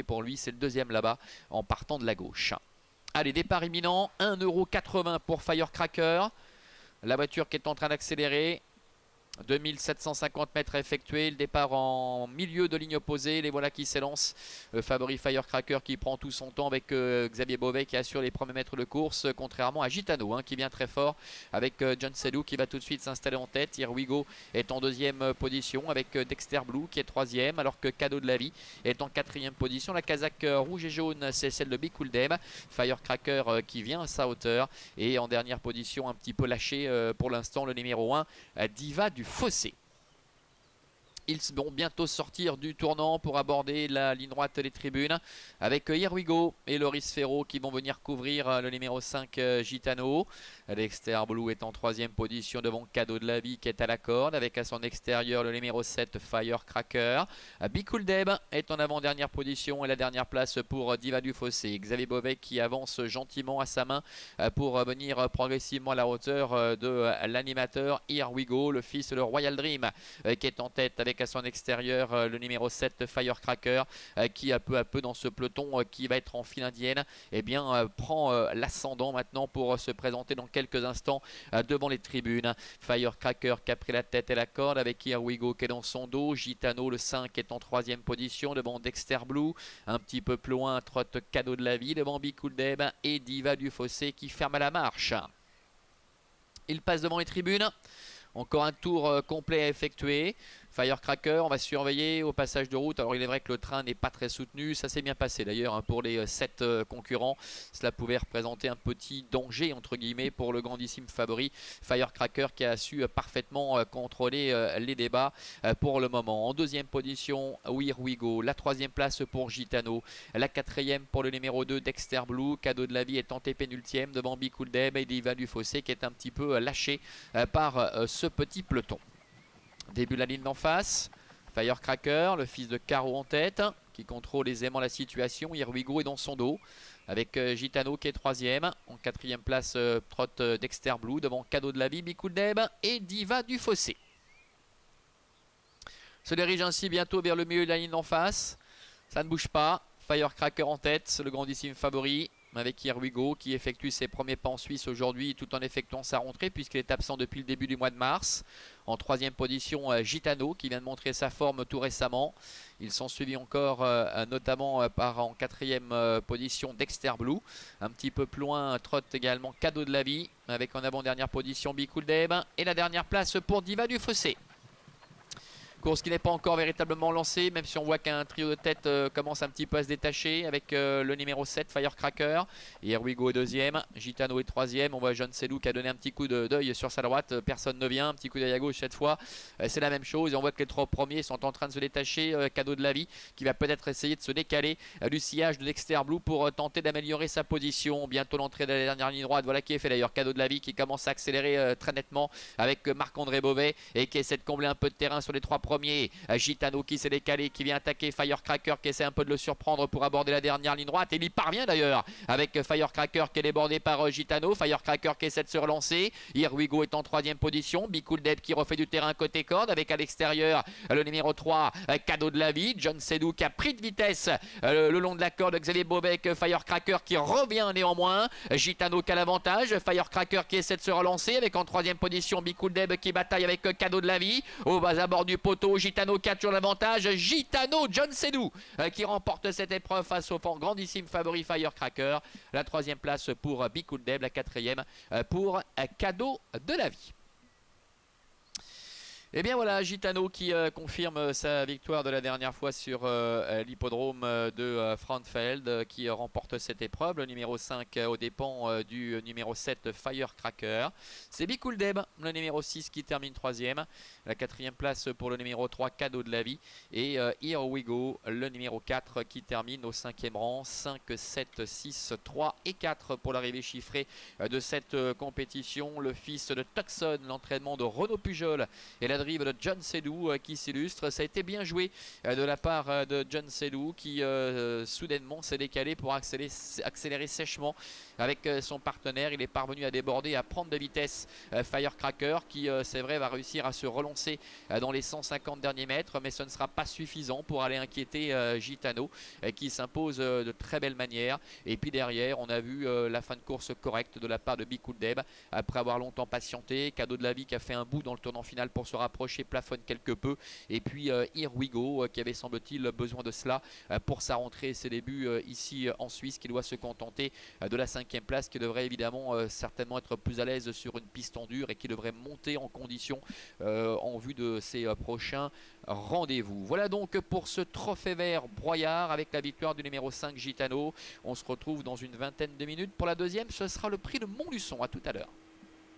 pour lui, c'est le deuxième là-bas en partant de la gauche. Allez, départ imminent, 1,80 € pour Firecracker. La voiture qui est en train d'accélérer. 2750 mètres à effectuer, le départ en milieu de ligne opposée, les voilà qui s'élancent. Le favori Firecracker qui prend tout son temps avec Xavier Beauvais qui assure les premiers mètres de course, contrairement à Gitano qui vient très fort avec John Sedou qui va tout de suite s'installer en tête. Here We Go est en deuxième position avec Dexter Blue qui est troisième, alors que Cadeau de la Vie est en quatrième position. La casaque rouge et jaune, c'est celle de Be Cool Dem. Firecracker qui vient à sa hauteur, et en dernière position, un petit peu lâché pour l'instant, le numéro 1, Diva du Fossé. Ils vont bientôt sortir du tournant pour aborder la ligne droite des tribunes avec Here We Go et Loris Ferro qui vont venir couvrir le numéro 5 Gitano. Dexter Blue est en troisième position devant Cadeau de la Vie qui est à la corde avec à son extérieur le numéro 7 Firecracker. Be Cool Deb est en avant-dernière position et la dernière place pour Diva du Fossé. Xavier Beauvais qui avance gentiment à sa main pour venir progressivement à la hauteur de l'animateur Here We Go, le fils de Royal Dream qui est en tête avec à son extérieur le numéro 7 Firecracker qui peu à peu dans ce peloton qui va être en file indienne prend l'ascendant maintenant pour se présenter dans quelques instants devant les tribunes. Firecracker qui a pris la tête et la corde avec Here We Go qui est dans son dos. Gitano le 5 est en troisième position devant Dexter Blue. Un petit peu plus loin trotte Cadeau de la Vie devant Be Cool Deb et Diva du Fossé qui ferme à la marche. Il passe devant les tribunes. Encore un tour complet à effectuer. Firecracker, on va surveiller au passage de route. Alors il est vrai que le train n'est pas très soutenu. Ça s'est bien passé d'ailleurs pour les 7 concurrents. Cela pouvait représenter un petit danger entre guillemets pour le grandissime favori Firecracker qui a su parfaitement contrôler les débats pour le moment. En deuxième position, Here We Go. La troisième place pour Gitano. La quatrième pour le numéro 2 Dexter Blue. Cadeau de la Vie est antépénultième devant Be Cool Deb et Diva du Fossé qui est un petit peu lâché par ce petit peloton. Début de la ligne d'en face, Firecracker, le fils de Caro en tête, qui contrôle aisément la situation. Here We Go est dans son dos, avec Gitano qui est troisième. En quatrième place, trotte Dexter Blue devant Cadeau de la Vie, Be Cool Deb et Diva du Fossé. Se dirige ainsi bientôt vers le milieu de la ligne d'en face. Ça ne bouge pas. Firecracker en tête, le grandissime favori, avec Here We Go qui effectue ses premiers pas en Suisse aujourd'hui tout en effectuant sa rentrée puisqu'il est absent depuis le début du mois de mars. En troisième position, Gitano qui vient de montrer sa forme tout récemment. Ils sont suivis encore notamment par en quatrième position Dexter Blue. Un petit peu plus loin trotte également Cadeau de la Vie avec en avant-dernière position Be Cool Deb et la dernière place pour Diva du Fossé. Course qui n'est pas encore véritablement lancée, même si on voit qu'un trio de tête commence un petit peu à se détacher avec le numéro 7 Firecracker. Here We Go est deuxième, Gitano est troisième. On voit John Sedou qui a donné un petit coup d'œil sur sa droite, personne ne vient, un petit coup d'œil à gauche cette fois. C'est la même chose et on voit que les trois premiers sont en train de se détacher. Cadeau de la Vie qui va peut-être essayer de se décaler du sillage de Dexter Blue pour tenter d'améliorer sa position. Bientôt l'entrée de la dernière ligne droite, voilà qui est fait d'ailleurs. Cadeau de la Vie qui commence à accélérer très nettement avec Marc-André Beauvais et qui essaie de combler un peu de terrain sur les trois premiers. Gitano qui s'est décalé, qui vient attaquer Firecracker qui essaie un peu de le surprendre pour aborder la dernière ligne droite et il y parvient d'ailleurs avec Firecracker qui est débordé par Gitano. Firecracker qui essaie de se relancer. Here We Go est en troisième position. Be Cool Deb qui refait du terrain côté corde avec à l'extérieur le numéro 3 Cadeau de la Vie. John Sedou qui a pris de vitesse le long de la corde. Xavier Beauvais, Firecracker qui revient néanmoins. Gitano qui a l'avantage. Firecracker qui essaie de se relancer avec en troisième position Be Cool Deb qui bataille avec Cadeau de la Vie. Au bas à bord du poteau, Gitano qui a toujours l'avantage. Gitano, John Sedou qui remporte cette épreuve face au grandissime favori Firecracker. La troisième place pour Be Cool Deb, la quatrième pour Cadeau de la Vie. Et bien voilà, Gitano qui confirme sa victoire de la dernière fois sur l'hippodrome de Frauenfeld qui remporte cette épreuve. Le numéro 5 aux dépens du numéro 7 Firecracker. C'est Be Cool Deb, le numéro 6 qui termine troisième. La quatrième place pour le numéro 3 Cadeau de la Vie. Et Here We Go, le numéro 4 qui termine au cinquième rang. 5, 7, 6, 3 et 4 pour l'arrivée chiffrée de cette compétition. Le fils de Tucson, l'entraînement de Renaud Pujol et la drive de John Sedou qui s'illustre. Ça a été bien joué de la part de John Sedou qui soudainement s'est décalé pour accélérer sèchement avec son partenaire. Il est parvenu à déborder, à prendre de vitesse Firecracker qui c'est vrai va réussir à se relancer dans les 150 derniers mètres, mais ce ne sera pas suffisant pour aller inquiéter Gitano qui s'impose de très belle manière. Et puis derrière on a vu la fin de course correcte de la part de Bikoudeb après avoir longtemps patienté. Cadeau de la vie qui a fait un bout dans le tournant final pour se rapprocher, plafonne quelque peu. Et puis Here We Go qui avait semble-t-il besoin de cela pour sa rentrée et ses débuts ici en Suisse, qui doit se contenter de la 5e place, qui devrait évidemment certainement être plus à l'aise sur une piste en dur et qui devrait monter en condition en vue de ses prochains rendez-vous. Voilà donc pour ce trophée vert Broyard avec la victoire du numéro 5 Gitano. On se retrouve dans une vingtaine de minutes pour la deuxième. Ce sera le prix de Montluçon. À tout à l'heure.